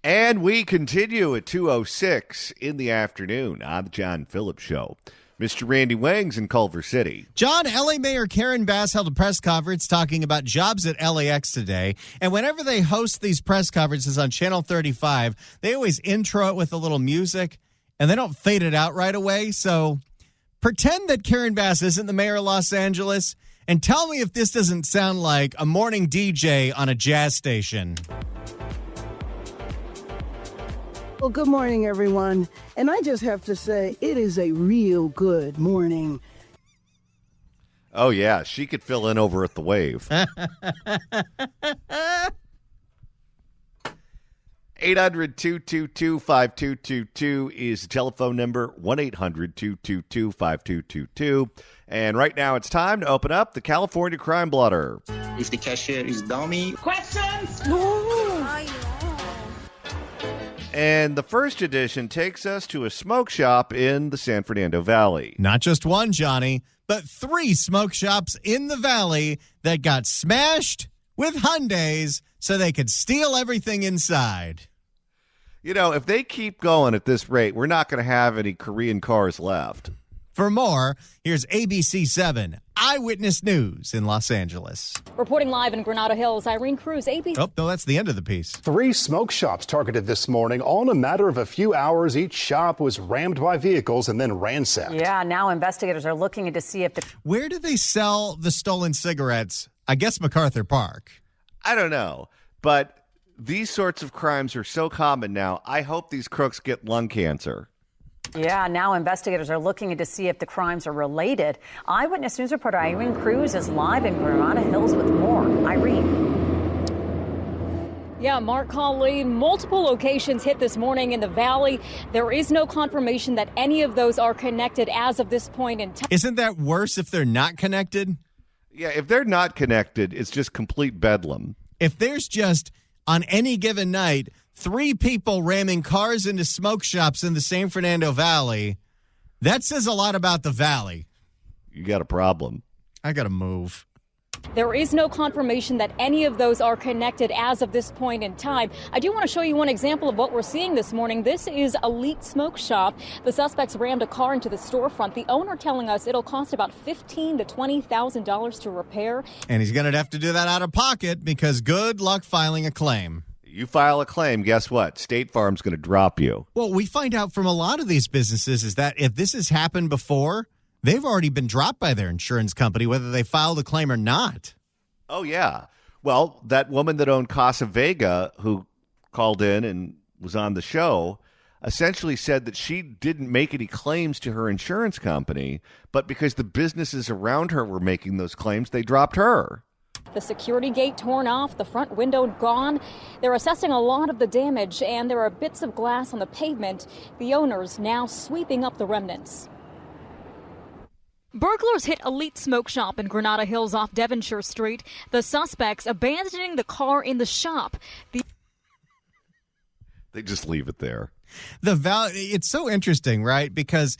And we continue at 2:06 in the afternoon on the John Phillips Show. Mr. Randy Wangs in Culver City. John, L.A. Mayor Karen Bass held a press conference talking about jobs at LAX today. And whenever they host these press conferences on Channel 35, they always intro it with a little music, and they don't fade it out right away. So pretend that Karen Bass isn't the mayor of Los Angeles, and tell me if this doesn't sound like a morning DJ on a jazz station. Well, good morning, everyone. And I just have to say, it is a real good morning. Oh, yeah. She could fill in over at the Wave. 800-222-5222 is the telephone number, 1-800-222-5222. And right now it's time to open up the California Crime Blotter. If the cashier is dummy. Questions? And the first edition takes us to a smoke shop in the San Fernando Valley. Not just one, Johnny, but 3 smoke shops in the valley that got smashed with Hundayis so they could steal everything inside. You know, if they keep going at this rate, we're not going to have any Korean cars left. For more, here's ABC 7 Eyewitness News in Los Angeles. Reporting live in Granada Hills, Irene Cruz, ABC. Oh, no, that's the end of the piece. 3 smoke shops targeted this morning. All in a matter of a few hours, each shop was rammed by vehicles and then ransacked. Yeah, now investigators are looking to see if Where do they sell the stolen cigarettes? I guess MacArthur Park. I don't know, but these sorts of crimes are so common now. I hope these crooks get lung cancer. Yeah, now investigators are looking to see if the crimes are related. Eyewitness News reporter Irene Cruz is live in Granada Hills with more. Irene. Yeah, Mark, Colleen, multiple locations hit this morning in the valley. There is no confirmation that any of those are connected as of this point in time. Isn't that worse if they're not connected? Yeah, if they're not connected, it's just complete bedlam. If there's just, on any given night, 3 people ramming cars into smoke shops in the San Fernando Valley, that says a lot about the valley. You got a problem. I got to move. There is no confirmation that any of those are connected as of this point in time. I do want to show you one example of what we're seeing this morning. This is Elite Smoke Shop. The suspects rammed a car into the storefront. The owner telling us it'll cost about $15,000 to $20,000 to repair. And he's going to have to do that out of pocket because good luck filing a claim. You file a claim, guess what? State Farm's going to drop you. Well, we find out from a lot of these businesses is that if this has happened before, they've already been dropped by their insurance company, whether they filed a claim or not. Oh, yeah. Well, that woman that owned Casa Vega, who called in and was on the show, essentially said that she didn't make any claims to her insurance company, but because the businesses around her were making those claims, they dropped her. The security gate torn off, the front window gone. They're assessing a lot of the damage, and there are bits of glass on the pavement. The owners now sweeping up the remnants. Burglars hit Elite Smoke Shop in Granada Hills off Devonshire Street. The suspects abandoning the car in the shop. They just leave it there. It's so interesting, right? Because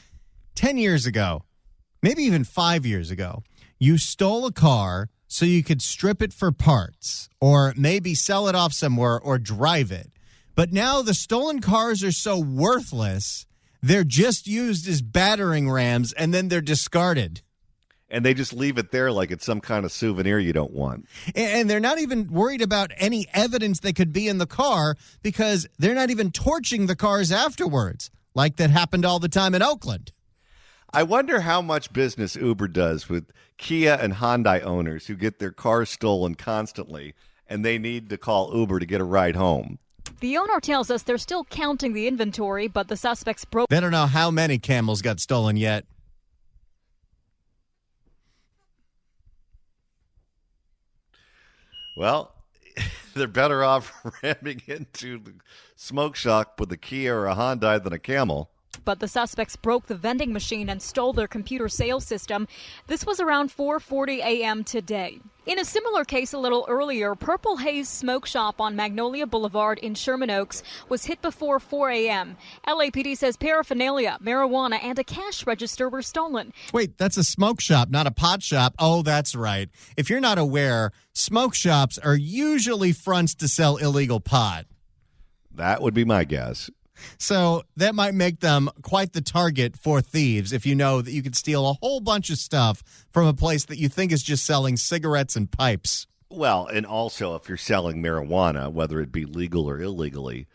10 years ago, maybe even 5 years ago, you stole a car so you could strip it for parts or maybe sell it off somewhere or drive it. But now the stolen cars are so worthless, they're just used as battering rams and then they're discarded. And they just leave it there like it's some kind of souvenir you don't want. And they're not even worried about any evidence that could be in the car because they're not even torching the cars afterwards, like that happened all the time in Oakland. I wonder how much business Uber does with Kia and Hyundai owners who get their cars stolen constantly and they need to call Uber to get a ride home. The owner tells us they're still counting the inventory, but the suspects broke. They don't know how many Camels got stolen yet. Well, they're better off ramming into the smoke shop with a Kia or a Hyundai than a Camel. But the suspects broke the vending machine and stole their computer sales system. This was around 4:40 a.m. today. In a similar case a little earlier, Purple Haze Smoke Shop on Magnolia Boulevard in Sherman Oaks was hit before 4 a.m. LAPD says paraphernalia, marijuana, and a cash register were stolen. Wait, that's a smoke shop, not a pot shop. Oh, that's right. If you're not aware, smoke shops are usually fronts to sell illegal pot. That would be my guess. So that might make them quite the target for thieves if you know that you could steal a whole bunch of stuff from a place that you think is just selling cigarettes and pipes. Well, and also if you're selling marijuana, whether it be legal or illegally,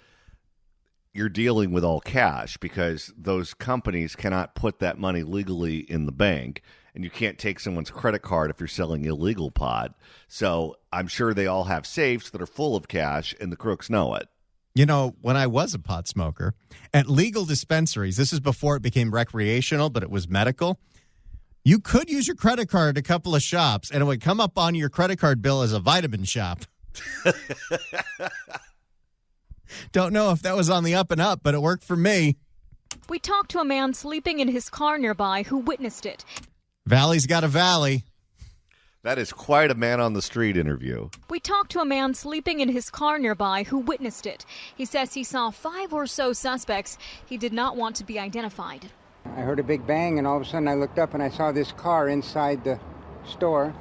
you're dealing with all cash because those companies cannot put that money legally in the bank, and you can't take someone's credit card if you're selling illegal pot. So I'm sure they all have safes that are full of cash, and the crooks know it. You know, when I was a pot smoker, at legal dispensaries, this is before it became recreational, but it was medical, you could use your credit card at a couple of shops, and it would come up on your credit card bill as a vitamin shop. Don't know if that was on the up and up, but it worked for me. We talked to a man sleeping in his car nearby who witnessed it. Valley's got a valley. That is quite a man on the street interview. We talked to a man sleeping in his car nearby who witnessed it. He says he saw 5 or so suspects. He did not want to be identified. I heard a big bang, and all of a sudden I looked up and I saw this car inside the store,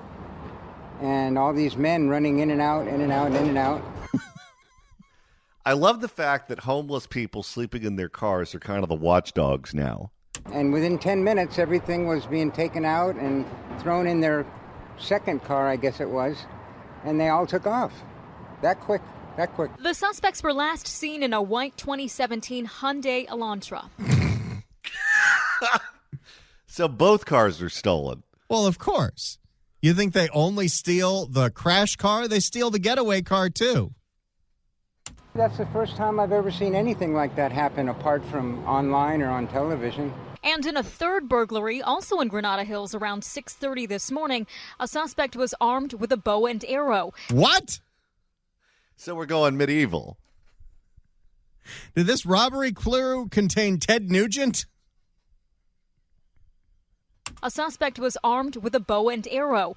and all these men running in and out, in and out, in and out. I love the fact that homeless people sleeping in their cars are kind of the watchdogs now. And within 10 minutes, everything was being taken out and thrown in their second car, I guess it was, and they all took off. That quick. The suspects were last seen in a white 2017 Hyundai Elantra. So both cars are stolen. Well, of course. You think they only steal the crash car? They steal the getaway car, too. That's the first time I've ever seen anything like that happen apart from online or on television. And in a third burglary, also in Granada Hills around 6:30 this morning, a suspect was armed with a bow and arrow. What? So we're going medieval. Did this robbery clue contain Ted Nugent? A suspect was armed with a bow and arrow.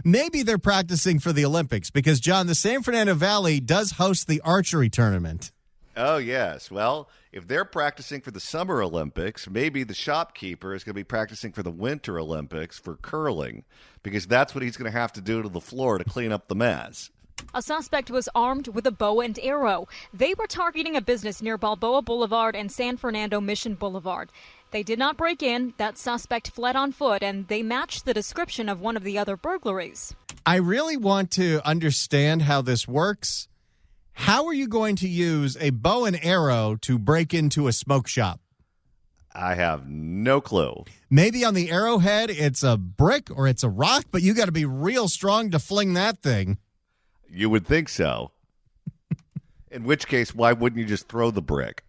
Maybe they're practicing for the Olympics because, John, the San Fernando Valley does host the archery tournament. Oh, yes. Well, if they're practicing for the Summer Olympics, maybe the shopkeeper is going to be practicing for the Winter Olympics for curling, because that's what he's going to have to do to the floor to clean up the mess. A suspect was armed with a bow and arrow. They were targeting a business near Balboa Boulevard and San Fernando Mission Boulevard. They did not break in. That suspect fled on foot, and they matched the description of one of the other burglaries. I really want to understand how this works. How are you going to use a bow and arrow to break into a smoke shop? I have no clue. Maybe on the arrowhead it's a brick or it's a rock, but you got to be real strong to fling that thing. You would think so. In which case, why wouldn't you just throw the brick?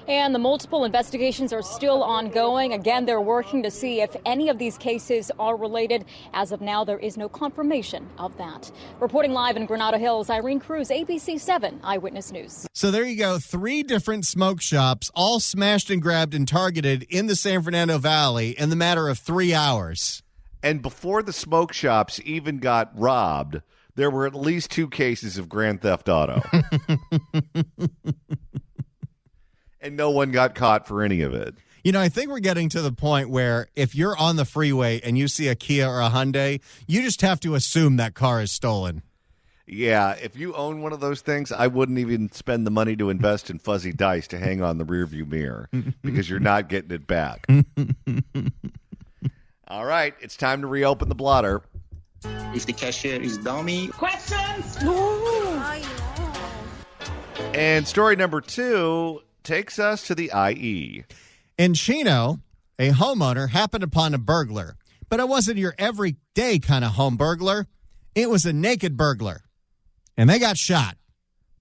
And the multiple investigations are still ongoing. Again, they're working to see if any of these cases are related. As of now, there is no confirmation of that. Reporting live in Granada Hills, Irene Cruz, ABC 7 Eyewitness News. So there you go. 3 different smoke shops, all smashed and grabbed and targeted in the San Fernando Valley in the matter of 3 hours. And before the smoke shops even got robbed, there were at least 2 cases of Grand Theft Auto. And no one got caught for any of it. You know, I think we're getting to the point where if you're on the freeway and you see a Kia or a Hyundai, you just have to assume that car is stolen. Yeah, if you own one of those things, I wouldn't even spend the money to invest in fuzzy dice to hang on the rearview mirror because you're not getting it back. All right, it's time to reopen the blotter. If the cashier is dummy. Questions? And story number 2 takes us to the IE. In Chino, a homeowner happened upon a burglar, but it wasn't your everyday kind of home burglar. It was a naked burglar, and they got shot.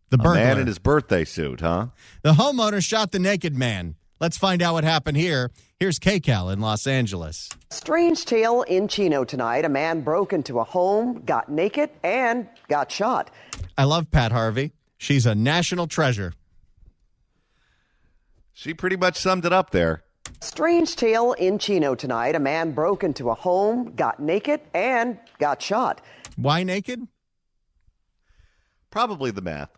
The burglar. A man in his birthday suit, huh? The homeowner shot the naked man. Let's find out what happened here. Here's KCAL in Los Angeles. Strange tale in Chino tonight. A man broke into a home, got naked, and got shot. I love Pat Harvey. She's a national treasure. She pretty much summed it up there. Strange tale in Chino tonight. A man broke into a home, got naked, and got shot. Why naked? Probably the math.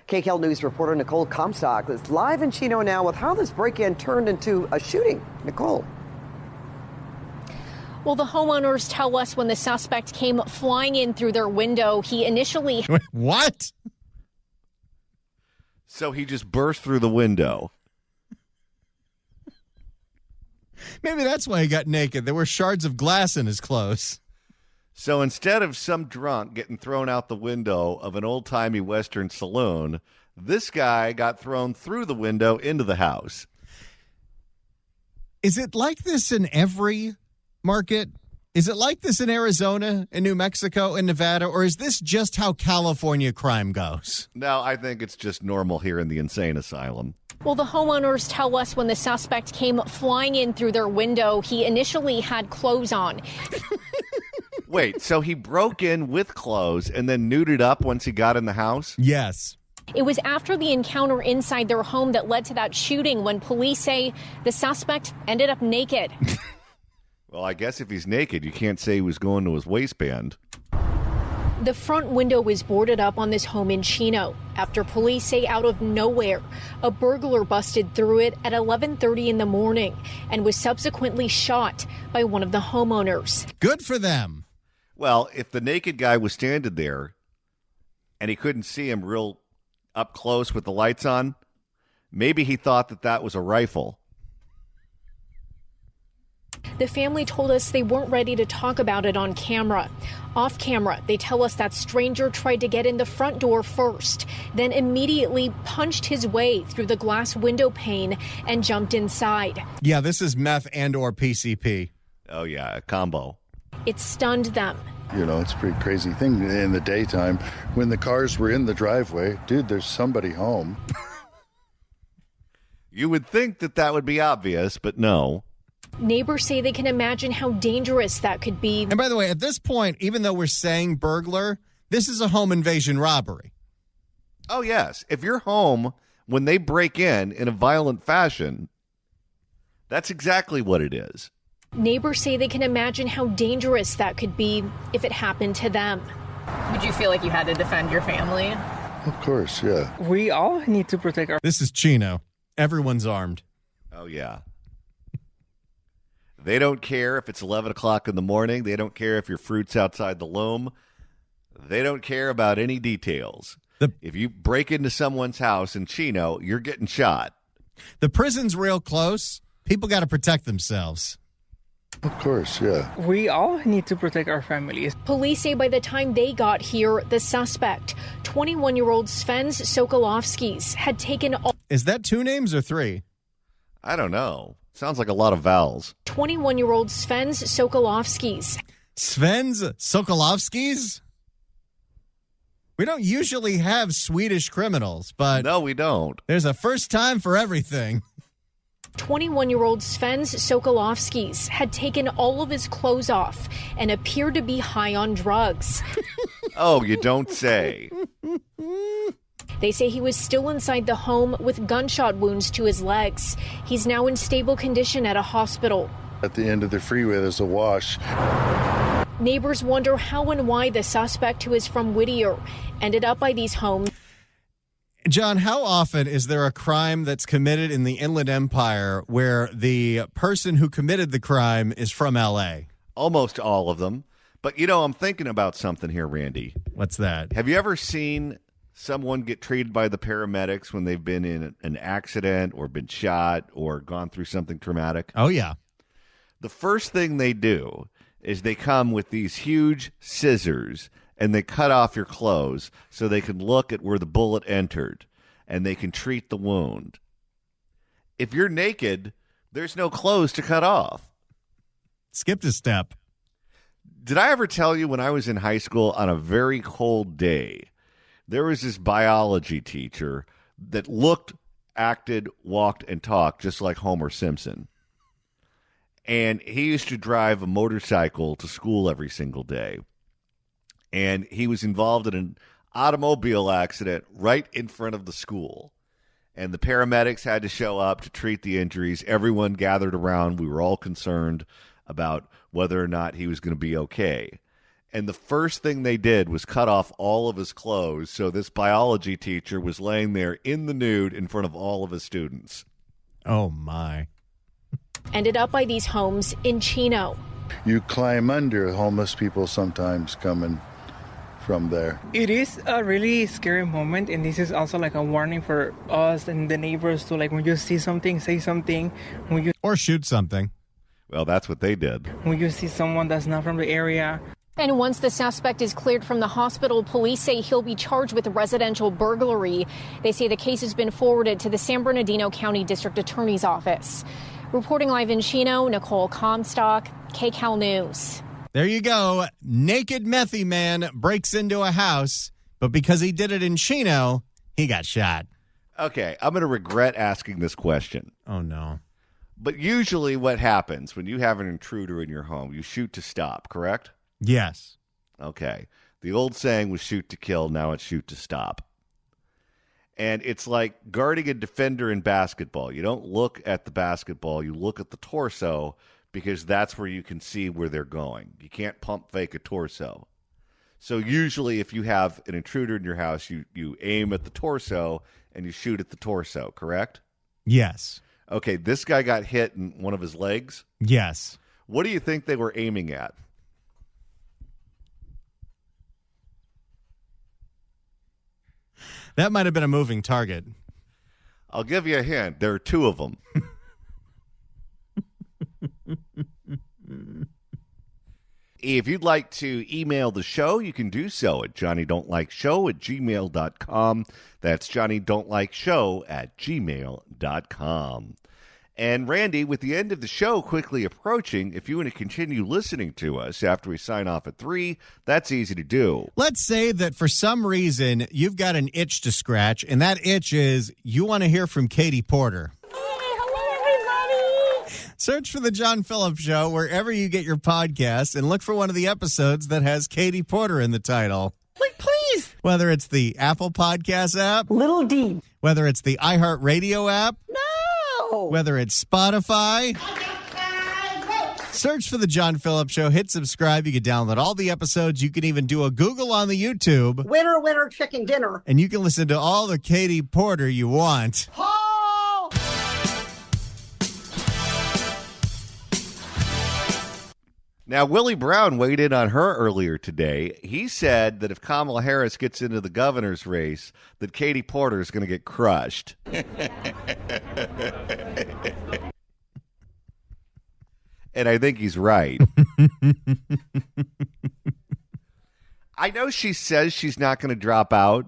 KCAL News reporter Nicole Comstock is live in Chino now with how this break-in turned into a shooting. Nicole. Well, the homeowners tell us when the suspect came flying in through their window, he initially... What? So he just burst through the window. Maybe that's why he got naked. There were shards of glass in his clothes. So instead of some drunk getting thrown out the window of an old-timey Western saloon, this guy got thrown through the window into the house. Is it like this in every market? Is it like this in Arizona, in New Mexico, in Nevada, or is this just how California crime goes? No, I think it's just normal here in the insane asylum. Well, the homeowners tell us when the suspect came flying in through their window, he initially had clothes on. Wait, so he broke in with clothes and then nuded up once he got in the house? Yes. It was after the encounter inside their home that led to that shooting when police say the suspect ended up naked. Well, I guess if he's naked, you can't say he was going to his waistband. The front window was boarded up on this home in Chino after police say out of nowhere, a burglar busted through it at 11:30 in the morning and was subsequently shot by one of the homeowners. Good for them. Well, if the naked guy was standing there and he couldn't see him real up close with the lights on, maybe he thought that that was a rifle. The family told us they weren't ready to talk about it on camera. Off camera, they tell us that stranger tried to get in the front door first, then immediately punched his way through the glass window pane and jumped inside. Yeah, this is meth and or PCP. Oh, yeah, a combo. It stunned them. You know, it's a pretty crazy thing in the daytime when the cars were in the driveway. Dude, there's somebody home. You would think that that would be obvious, but no. Neighbors say they can imagine how dangerous that could be. And by the way, at this point, even though we're saying burglar, this is a home invasion robbery. Oh, yes. If you're home when they break in a violent fashion, that's exactly what it is. Neighbors say they can imagine how dangerous that could be if it happened to them. Would you feel like you had to defend your family? Of course, yeah. We all need to protect our... This is Chino. Everyone's armed. Oh, yeah. They don't care if it's 11 o'clock in the morning. They don't care if your fruit's outside the loom. They don't care about any details. If you break into someone's house in Chino, you're getting shot. The prison's real close. People got to protect themselves. Of course, yeah. We all need to protect our families. Police say by the time they got here, the suspect, 21-year-old Sven Sokolovskis, had taken all... Is that 2 names or 3? I don't know. Sounds like a lot of vowels. 21-year-old Sven Sokolovskis. Sven Sokolovskis? We don't usually have Swedish criminals, but... No, we don't. There's a first time for everything. 21-year-old Sven Sokolovskis had taken all of his clothes off and appeared to be high on drugs. Oh, you don't say. They say he was still inside the home with gunshot wounds to his legs. He's now in stable condition at a hospital. At the end of the freeway, there's a wash. Neighbors wonder how and why the suspect, who is from Whittier, ended up by these homes. John, how often is there a crime that's committed in the Inland Empire where the person who committed the crime is from L.A.? Almost all of them. But, you know, I'm thinking about something here, Randy. What's that? Have you ever seen someone get treated by the paramedics when they've been in an accident or been shot or gone through something traumatic? Oh, yeah. The first thing they do is they come with these huge scissors and they cut off your clothes so they can look at where the bullet entered and they can treat the wound. If you're naked, there's no clothes to cut off. Skipped a step. Did I ever tell you when I was in high school on a very cold day, there was this biology teacher that looked, acted, walked, and talked just like Homer Simpson. And he used to drive a motorcycle to school every single day. And he was involved in an automobile accident right in front of the school. And the paramedics had to show up to treat the injuries. Everyone gathered around. We were all concerned about whether or not he was going to be okay. And the first thing they did was cut off all of his clothes. So this biology teacher was laying there in the nude in front of all of his students. Oh, my. Ended up by these homes in Chino. You climb under. Homeless people sometimes come and from there. It is a really scary moment, and this is also like a warning for us and the neighbors to, like, when you see something, say something. Or shoot something. Well, that's what they did. When you see someone that's not from the area. And once the suspect is cleared from the hospital, police say he'll be charged with residential burglary. They say the case has been forwarded to the San Bernardino County District Attorney's Office. Reporting live in Chino, Nicole Comstock, KCAL News. There you go. Naked methy man breaks into a house, but because he did it in Chino, he got shot. Okay, I'm going to regret asking this question. Oh, no. But usually what happens when you have an intruder in your home, you shoot to stop, correct? Yes. Okay. The old saying was shoot to kill, now it's shoot to stop. And it's like guarding a defender in basketball. You don't look at the basketball, you look at the torso, because that's where you can see where they're going. You can't pump fake a torso. So usually if you have an intruder in your house, you aim at the torso and you shoot at the torso, correct? Yes. Okay, this guy got hit in one of his legs? Yes. What do you think they were aiming at? That might have been a moving target. I'll give you a hint. There are two of them. If you'd like to email the show, you can do so at johnnydon'tlikeshow@gmail.com. That's johnnydon'tlikeshow@gmail.com. And Randy, with the end of the show quickly approaching, if you want to continue listening to us after we sign off at 3, that's easy to do. Let's say that for some reason you've got an itch to scratch, and that itch is you want to hear from Katie Porter. Hello, everybody. Search for The John Phillips Show wherever you get your podcasts and look for one of the episodes that has Katie Porter in the title. Like, please. Whether it's the Apple Podcast app. Little D. Whether it's the iHeartRadio app. No. Whether it's Spotify. Search for The John Phillips Show. Hit subscribe. You can download all the episodes. You can even do a Google on the YouTube. Winner, winner, chicken dinner. And you can listen to all the Katie Porter you want. Oh! Now, Willie Brown weighed in on her earlier today. He said that if Kamala Harris gets into the governor's race, that Katie Porter is going to get crushed. And I think he's right. I know she says she's not going to drop out,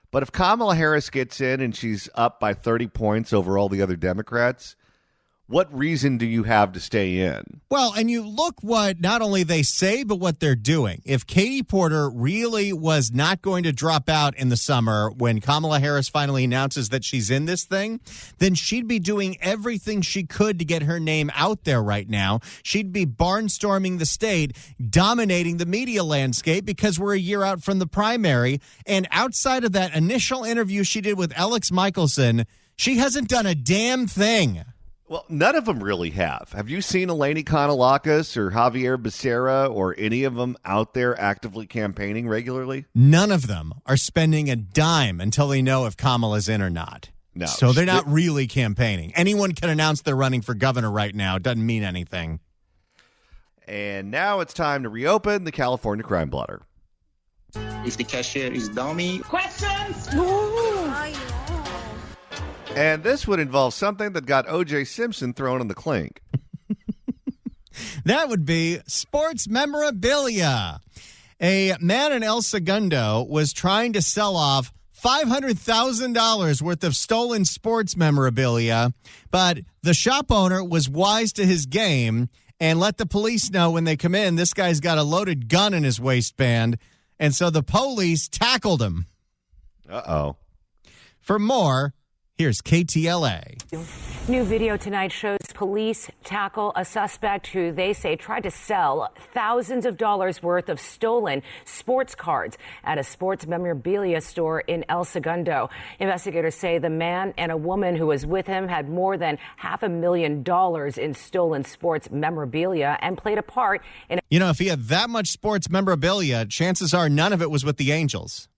but if Kamala Harris gets in and she's up by 30 points over all the other Democrats, what reason do you have to stay in? Well, and you look what not only they say, but what they're doing. If Katie Porter really was not going to drop out in the summer when Kamala Harris finally announces that she's in this thing, then she'd be doing everything she could to get her name out there right now. She'd be barnstorming the state, dominating the media landscape because we're a year out from the primary. And outside of that initial interview she did with Alex Michelson, she hasn't done a damn thing. Well, none of them really have. Have you seen Eleni Kounalakis or Javier Becerra or any of them out there actively campaigning regularly? None of them are spending a dime until they know if Kamala's in or not. No. So they're not really campaigning. Anyone can announce they're running for governor right now. It doesn't mean anything. And now it's time to reopen the California Crime Blotter. If the cashier is dummy. Questions? And this would involve something that got O.J. Simpson thrown in the clink. That would be sports memorabilia. A man in El Segundo was trying to sell off $500,000 worth of stolen sports memorabilia, but the shop owner was wise to his game and let the police know when they come in, this guy's got a loaded gun in his waistband, and so the police tackled him. Uh-oh. For more, here's KTLA. New video tonight shows police tackle a suspect who they say tried to sell thousands of dollars worth of stolen sports cards at a sports memorabilia store in El Segundo. Investigators say the man and a woman who was with him had more than $500,000 in stolen sports memorabilia and played a part in. You know, if he had that much sports memorabilia, chances are none of it was with the Angels.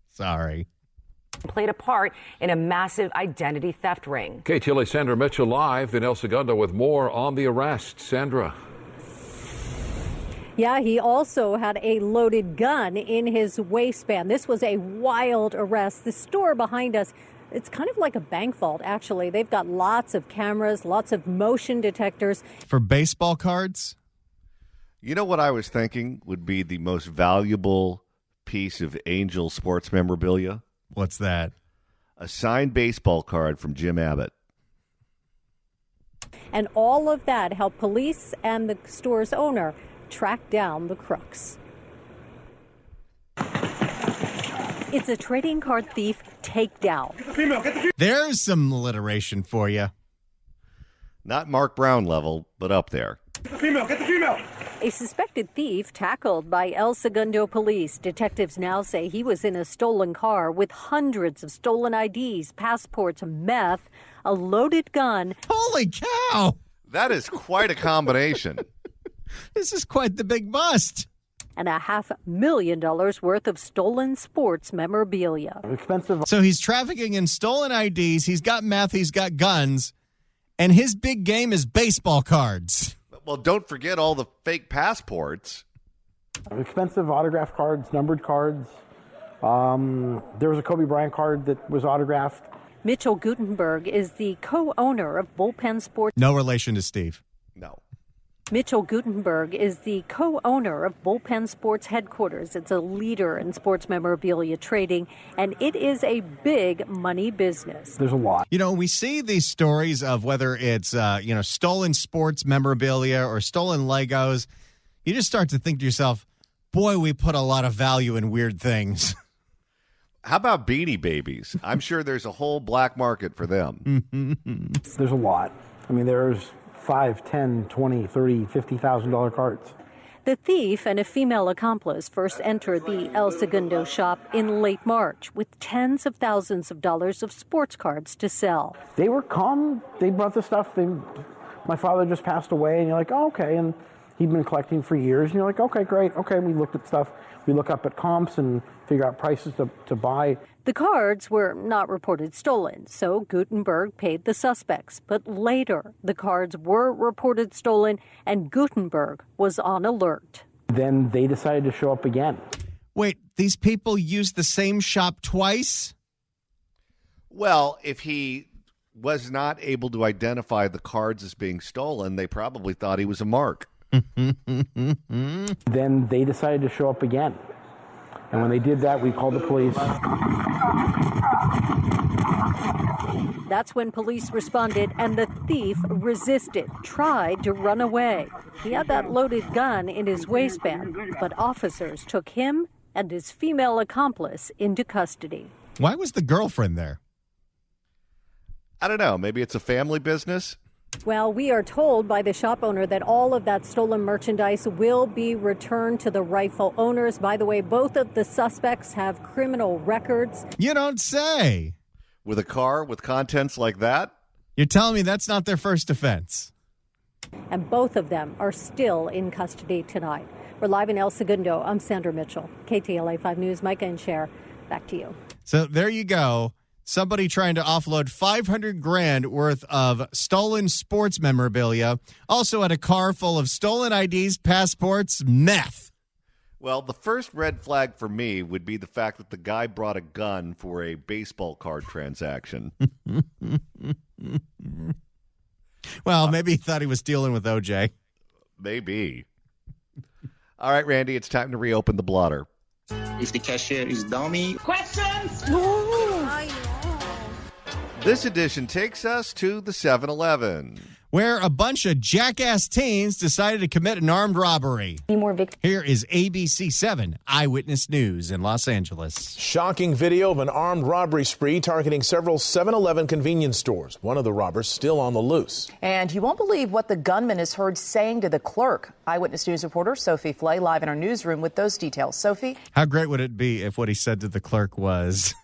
Sorry. Played a part in a massive identity theft ring. KTLA Sandra Mitchell live in El Segundo with more on the arrest. Sandra. Yeah, he also had a loaded gun in his waistband. This was a wild arrest. The store behind us, it's kind of like a bank vault, actually. They've got lots of cameras, lots of motion detectors. For baseball cards? You know what I was thinking would be the most valuable piece of Angel sports memorabilia? What's that? A signed baseball card from Jim Abbott. And all of that helped police and the store's owner track down the crooks. It's a trading card thief takedown. There's some alliteration for you. Not Mark Brown level, but up there. Get the female. A suspected thief tackled by El Segundo police. Detectives now say he was in a stolen car with hundreds of stolen IDs, passports, meth, a loaded gun. Holy cow! That is quite a combination. This is quite the big bust. And a $500,000 worth of stolen sports memorabilia. Expensive. So he's trafficking in stolen IDs, he's got meth, he's got guns, and his big game is baseball cards. Well, don't forget all the fake passports. Expensive autograph cards, numbered cards. There was a Kobe Bryant card that was autographed. Mitchell Gutenberg is the co-owner of Bullpen Sports. No relation to Steve. No. Mitchell Gutenberg is the co-owner of Bullpen Sports headquarters. It's a leader in sports memorabilia trading, and it is a big money business. There's a lot. You know, we see these stories of whether it's, stolen sports memorabilia or stolen Legos. You just start to think to yourself, boy, we put a lot of value in weird things. How about Beanie Babies? I'm sure there's a whole black market for them. There's a lot. I mean, there's $5, $10, $20, $30, $50,000 cards. The thief and a female accomplice first entered the El Segundo shop in late March with tens of thousands of dollars of sports cards to sell. They were calm. They brought the stuff. My father just passed away, and you're like, oh, okay. And he'd been collecting for years, and you're like, okay, great. Okay, we looked at stuff. We look up at comps and figure out prices to buy. The cards were not reported stolen, so Gutenberg paid the suspects. But later, the cards were reported stolen, and Gutenberg was on alert. Then they decided to show up again. Wait, these people used the same shop twice? Well, if he was not able to identify the cards as being stolen, they probably thought he was a mark. Then they decided to show up again. And when they did that, we called the police. That's when police responded, and the thief resisted, tried to run away. He had that loaded gun in his waistband, but officers took him and his female accomplice into custody. Why was the girlfriend there? I don't know. Maybe it's a family business. Well, we are told by the shop owner that all of that stolen merchandise will be returned to the rightful owners. By the way, both of the suspects have criminal records. You don't say. With a car with contents like that? You're telling me that's not their first offense? And both of them are still in custody tonight. We're live in El Segundo. I'm Sandra Mitchell. KTLA 5 News, Micah and Cher. Back to you. So there you go. Somebody trying to offload $500,000 worth of stolen sports memorabilia. Also had a car full of stolen IDs, passports, meth. Well, the first red flag for me would be the fact that the guy brought a gun for a baseball card transaction. Well, maybe he thought he was dealing with OJ. Maybe. All right, Randy, it's time to reopen the blotter. If the cashier is dummy. Questions? This edition takes us to the 7-Eleven, where a bunch of jackass teens decided to commit an armed robbery. Here is ABC 7 Eyewitness News in Los Angeles. Shocking video of an armed robbery spree targeting several 7-Eleven convenience stores. One of the robbers still on the loose. And you won't believe what the gunman is heard saying to the clerk. Eyewitness News reporter Sophie Flay live in our newsroom with those details. Sophie? How great would it be if what he said to the clerk was...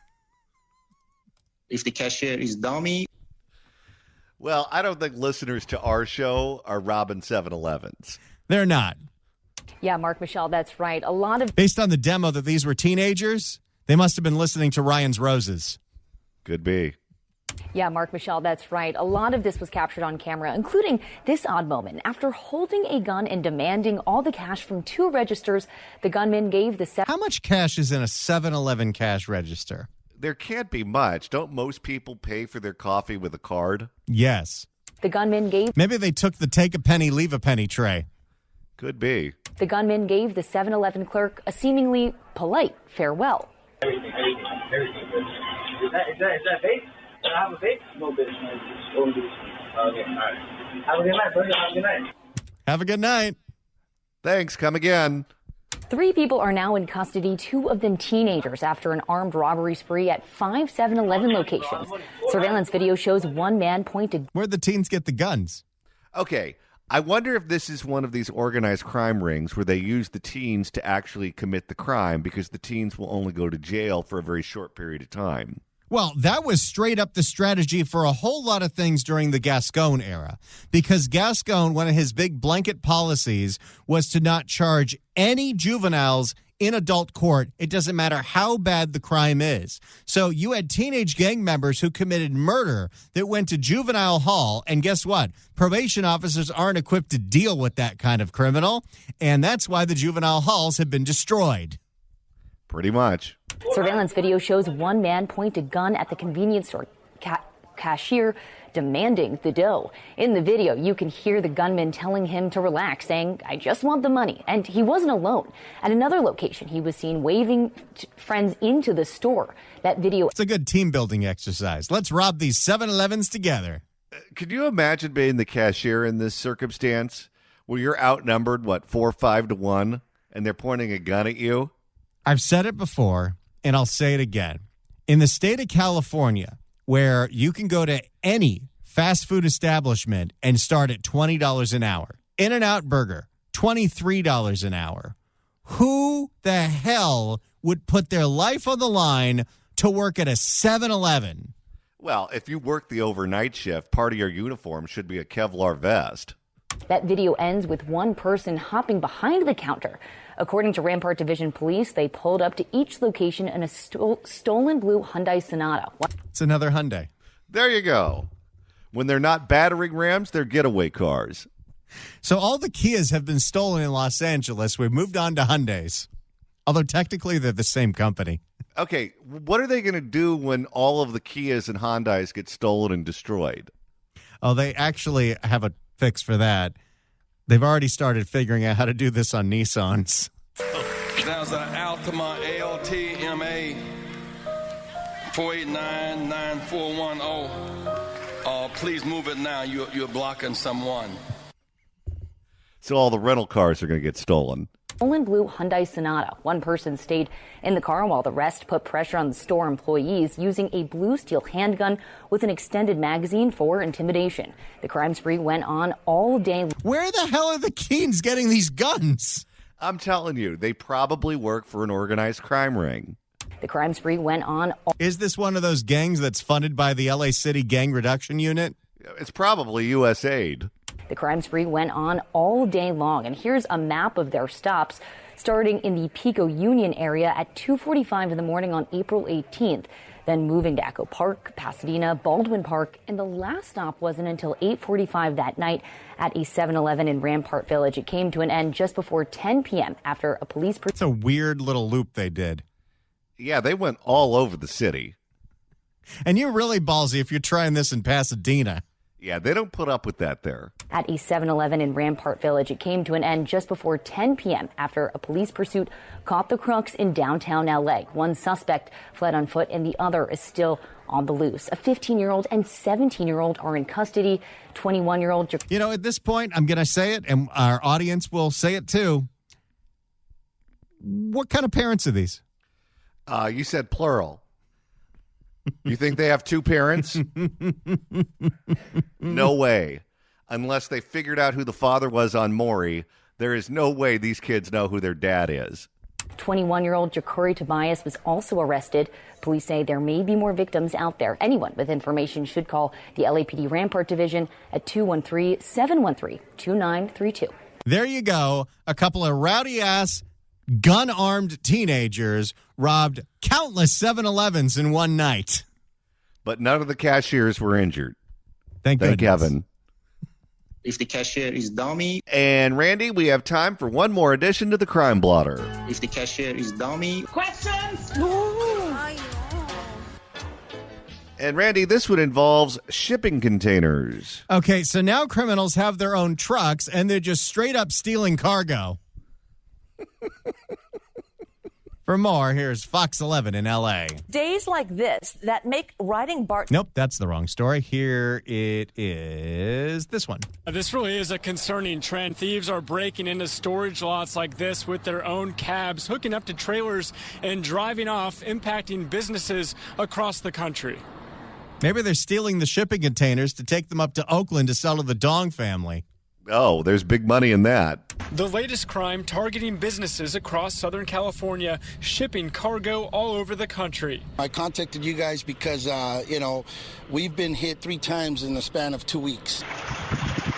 If the cashier is dummy. Well, I don't think listeners to our show are robbing 7-Elevens. They're not. Yeah, Mark, Michelle, that's right. A lot of... Based on the demo that these were teenagers, they must have been listening to Ryan's Roses. Could be. Yeah, Mark, Michelle, that's right. A lot of this was captured on camera, including this odd moment. After holding a gun and demanding all the cash from 2 registers, the gunman gave the... How much cash is in a 7-Eleven cash register? There can't be much. Don't most people pay for their coffee with a card? Yes. The gunman gave... Maybe they took the take a penny, leave a penny tray. Could be. The gunman gave the 7-Eleven clerk a seemingly polite farewell. Everything. Is that fake? I have a fake? No bitch. Okay, all right. Have a good night, brother. Have a good night. Have a good night. Thanks. Come again. 3 people are now in custody, 2 of them teenagers, after an armed robbery spree at 5 7-Eleven locations. Surveillance video shows one man pointed. Where'd the teens get the guns? Okay. I wonder if this is one of these organized crime rings where they use the teens to actually commit the crime because the teens will only go to jail for a very short period of time. Well, that was straight up the strategy for a whole lot of things during the Gascon era, because Gascon, one of his big blanket policies was to not charge any juveniles in adult court. It doesn't matter how bad the crime is. So you had teenage gang members who committed murder that went to juvenile hall. And guess what? Probation officers aren't equipped to deal with that kind of criminal. And that's why the juvenile halls have been destroyed. Pretty much. Surveillance video shows one man point a gun at the convenience store cashier, demanding the dough. In the video, you can hear the gunman telling him to relax, saying, "I just want the money." And he wasn't alone. At another location, he was seen waving friends into the store. That video... It's a good team-building exercise. Let's rob these 7-Elevens together. Could you imagine being the cashier in this circumstance where you're outnumbered, 4 or 5 to 1, and they're pointing a gun at you? I've said it before, and I'll say it again. In the state of California, where you can go to any fast food establishment and start at $20 an hour, In-N-Out Burger, $23 an hour. Who the hell would put their life on the line to work at a 7-Eleven? Well, if you work the overnight shift, part of your uniform should be a Kevlar vest. That video ends with one person hopping behind the counter. According to Rampart Division Police, they pulled up to each location in a stolen blue Hyundai Sonata. It's another Hyundai. There you go. When they're not battering rams, they're getaway cars. So all the Kias have been stolen in Los Angeles. We've moved on to Hyundais. Although technically they're the same company. Okay, what are they going to do when all of the Kias and Hundais get stolen and destroyed? Oh, they actually have a fix for that. They've already started figuring out how to do this on Nissans. That was an Altima LTMA 4899410. Please move it now. You're blocking someone. So all the rental cars are going to get stolen. Stolen blue Hyundai Sonata. One person stayed in the car while the rest put pressure on the store employees using a blue steel handgun with an extended magazine for intimidation. The crime spree went on all day. Where the hell are the Keens getting these guns? I'm telling you, they probably work for an organized crime ring. The crime spree went on. Is this one of those gangs that's funded by the LA City Gang Reduction Unit? It's probably USAID. The crime spree went on all day long, and here's a map of their stops, starting in the Pico Union area at 2:45 in the morning on April 18th, then moving to Echo Park, Pasadena, Baldwin Park, and the last stop wasn't until 8:45 that night at a 7-Eleven in Rampart Village. It came to an end just before 10 p.m. after a police... It's a weird little loop they did. Yeah, they went all over the city. And you're really ballsy if you're trying this in Pasadena. Yeah, they don't put up with that there. At a 7-Eleven in Rampart Village, it came to an end just before 10 p.m. after a police pursuit caught the crooks in downtown L.A. One suspect fled on foot and the other is still on the loose. A 15-year-old and 17-year-old are in custody. 21-year-old... You know, at this point, I'm going to say it, and our audience will say it too. What kind of parents are these? You said plural. You think they have 2 parents? No way. Unless they figured out who the father was on Maury, there is no way these kids know who their dad is. 21-year-old Jacori Tobias was also arrested. Police say there may be more victims out there. Anyone with information should call the LAPD Rampart Division at 213-713-2932. There you go. A couple of rowdy-ass, gun-armed teenagers robbed countless 7-Elevens in one night. but none of the cashiers were injured. Thank heaven. If the cashier is dummy. And Randy, we have time for one more addition to the crime blotter. If the cashier is dummy. Questions? And Randy, this one involves shipping containers. Okay, so now criminals have their own trucks and they're just straight up stealing cargo. For more, here's Fox 11 in L.A. Days like this that make riding BART... Nope, that's the wrong story. Here it is, this one. This really is a concerning trend. Thieves are breaking into storage lots like this with their own cabs, hooking up to trailers and driving off, impacting businesses across the country. Maybe they're stealing the shipping containers to take them up to Oakland to sell to the Dong family. Oh, there's big money in that. The latest crime targeting businesses across Southern California, shipping cargo all over the country. I contacted you guys because, we've been hit 3 times in the span of 2 weeks.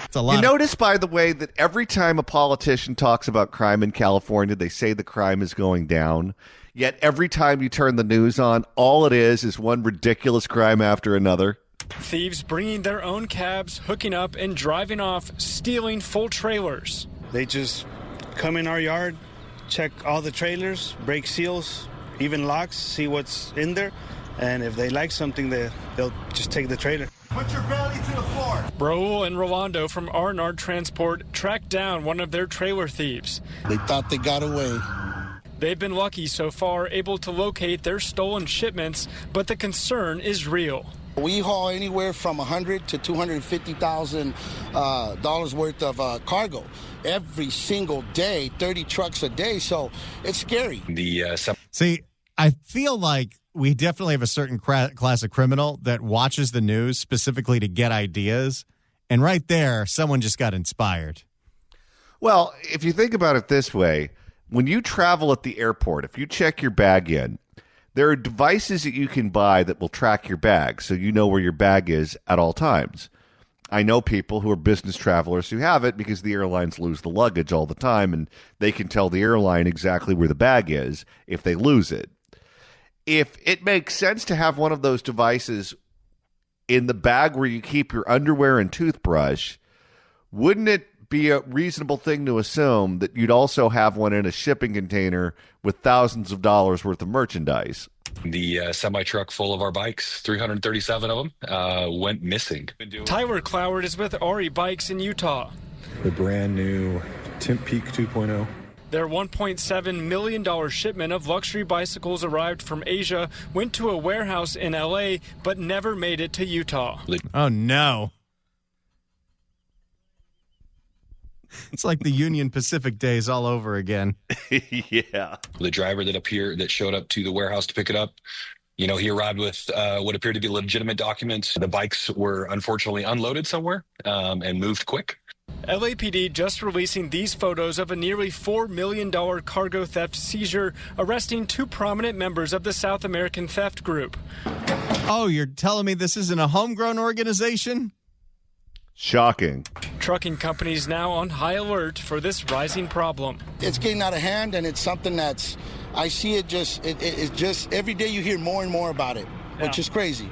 It's a lot. You notice, by the way, that every time a politician talks about crime in California, they say the crime is going down. Yet every time you turn the news on, all it is one ridiculous crime after another. Thieves bringing their own cabs, hooking up and driving off, stealing full trailers. They just come in our yard, check all the trailers, break seals, even locks, see what's in there. And if they like something, they'll just take the trailer. Put your belly to the floor. Raul and Rolando from R&R Transport tracked down one of their trailer thieves. They thought they got away. They've been lucky so far, able to locate their stolen shipments, but the concern is real. We haul anywhere from $100,000 to $250,000 worth of cargo every single day, 30 trucks a day. So it's scary. See, I feel like we definitely have a certain class of criminal that watches the news specifically to get ideas. And right there, someone just got inspired. Well, if you think about it this way, when you travel at the airport, if you check your bag in, there are devices that you can buy that will track your bag so you know where your bag is at all times. I know people who are business travelers who have it because the airlines lose the luggage all the time, and they can tell the airline exactly where the bag is if they lose it. If it makes sense to have one of those devices in the bag where you keep your underwear and toothbrush, wouldn't it be a reasonable thing to assume that you'd also have one in a shipping container with thousands of dollars worth of merchandise? The semi-truck full of our bikes, 337 of them, went missing. Tyler Cloward is with Ari Bikes in Utah. The brand new Timp Peak 2.0. Their $1.7 million shipment of luxury bicycles arrived from Asia, went to a warehouse in L.A., but never made it to Utah. Oh, no. It's like the Union Pacific days all over again. Yeah. The driver that showed up to the warehouse to pick it up, he arrived with what appeared to be legitimate documents. The bikes were unfortunately unloaded somewhere and moved quick. LAPD just releasing these photos of a nearly $4 million cargo theft seizure, arresting 2 prominent members of the South American theft group. Oh, you're telling me this isn't a homegrown organization? Shocking. Trucking companies now on high alert for this rising problem. It's getting out of hand, and it's something that's, I see it just every day you hear more and more about it, which is crazy.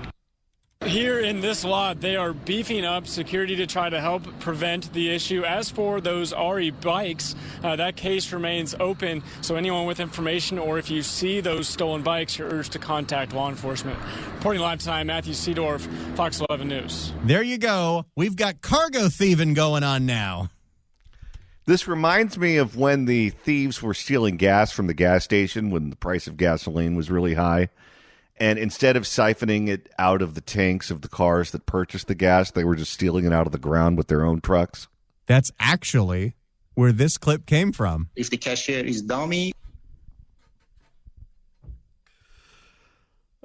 Here in this lot, they are beefing up security to try to help prevent the issue. As for those RE bikes, that case remains open. So anyone with information or if you see those stolen bikes, you're urged to contact law enforcement. Reporting live tonight, Matthew Seedorf, Fox 11 News. There you go. We've got cargo thieving going on now. This reminds me of when the thieves were stealing gas from the gas station when the price of gasoline was really high. And instead of siphoning it out of the tanks of the cars that purchased the gas, they were just stealing it out of the ground with their own trucks. That's actually where this clip came from. If the cashier is dummy.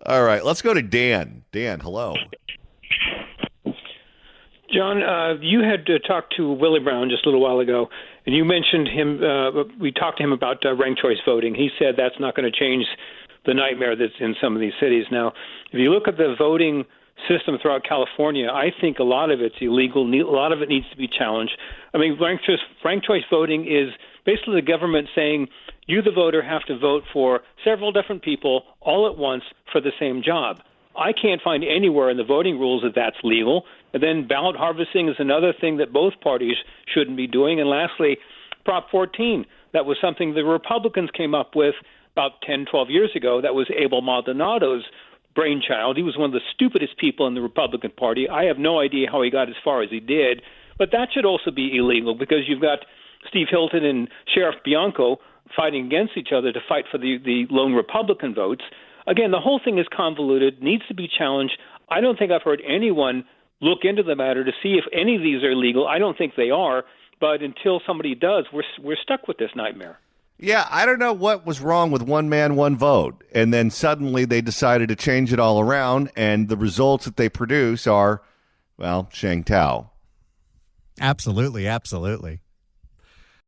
All right, let's go to Dan. Dan, hello. John, you had talked to Willie Brown just a little while ago, and you mentioned him. We talked to him about ranked choice voting. He said that's not going to change the nightmare that's in some of these cities. Now, if you look at the voting system throughout California, I think a lot of it's illegal. A lot of it needs to be challenged. I mean, ranked choice voting is basically the government saying you, the voter, have to vote for several different people all at once for the same job. I can't find anywhere in the voting rules that that's legal. And then ballot harvesting is another thing that both parties shouldn't be doing. And lastly, Prop 14, that was something the Republicans came up with about 10, 12 years ago. That was Abel Maldonado's brainchild. He was one of the stupidest people in the Republican Party. I have no idea how he got as far as he did. But that should also be illegal because you've got Steve Hilton and Sheriff Bianco fighting against each other to fight for the lone Republican votes. Again, the whole thing is convoluted, needs to be challenged. I don't think I've heard anyone look into the matter to see if any of these are legal. I don't think they are. But until somebody does, we're stuck with this nightmare. Yeah, I don't know what was wrong with one man, one vote. And then suddenly they decided to change it all around, and the results that they produce are, well, Shang Tao. Absolutely, absolutely.